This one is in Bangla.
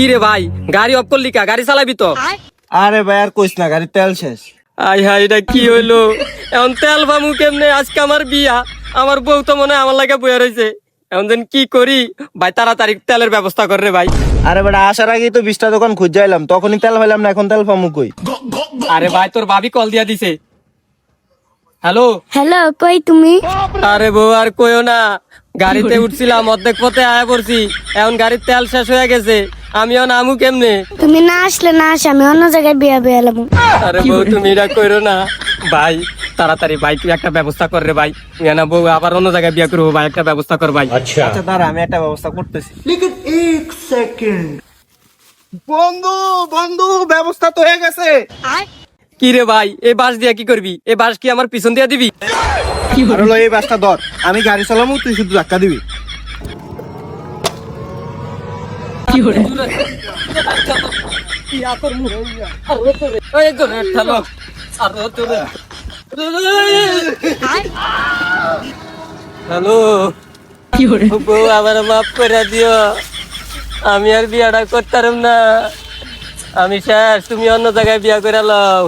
কি রে ভাই, গাড়ি অফ করলি কা? গাড়ি চালাবি তো? আরে ভাই আর কইস না, গাড়ির তেল শেষ। আই হাই, এটা কি হইলো? এখন তেল পামু কেমনে? আজকে আমার বিয়া, আমার বউ তো মনে হয় আমার লাগে বইয়া রয়েছে। এখন যেন কি করি ভাই, তাড়াতাড়ি তেলের ব্যবস্থা কর রে ভাই। আরে বেটা, আসার আগেই তো 20টা দোকান খুঁজ যাইলাম, তখনই তেল পাইলাম না, এখন তেল পামু কই? আরে ভাই, তোর ভাবি কল দিয়া দিছে। হ্যালো। হ্যালো, কই তুমি? আরে বউ আর কইও না, গাড়িতে উঠছিলাম, অর্ধেক পথে আয়া পড়ছি, এখন গাড়ির তেল শেষ হয়ে গেছে, আমিও নামু কেমনে? তুমি না আসলে না আসে আমি অন্য জায়গায় বিয়া বিয়া এলাম। আরে বউ, তুমি এটা কইরো না ভাই, তাড়াতাড়ি ভাই তুই একটা ব্যবস্থা কর রে ভাই। না বউ আবার অন্য জায়গায় বিয়ে করবো ভাই, একটা ব্যবস্থা কর ভাই। আচ্ছা দাঁড়া, আমি একটা ব্যবস্থা করতেছি। বন্ধু বন্ধু, ব্যবস্থা তো হয়ে গেছে। কি রে ভাই, এই বাস দিয়া কি করবি? এই বাস কি আমার পিছন দিয়া দিবি? আর হলো এই বাসটা ধর, আমি গাড়ি চালামু, তুই শুধু ধাক্কা দিবি। হ্যালো বউ, আবার মাফ করে দিও, আমি আর বিয়াটা করতাম না, আমি শেষ, তুমি অন্য জায়গায় বিয়া করে লও।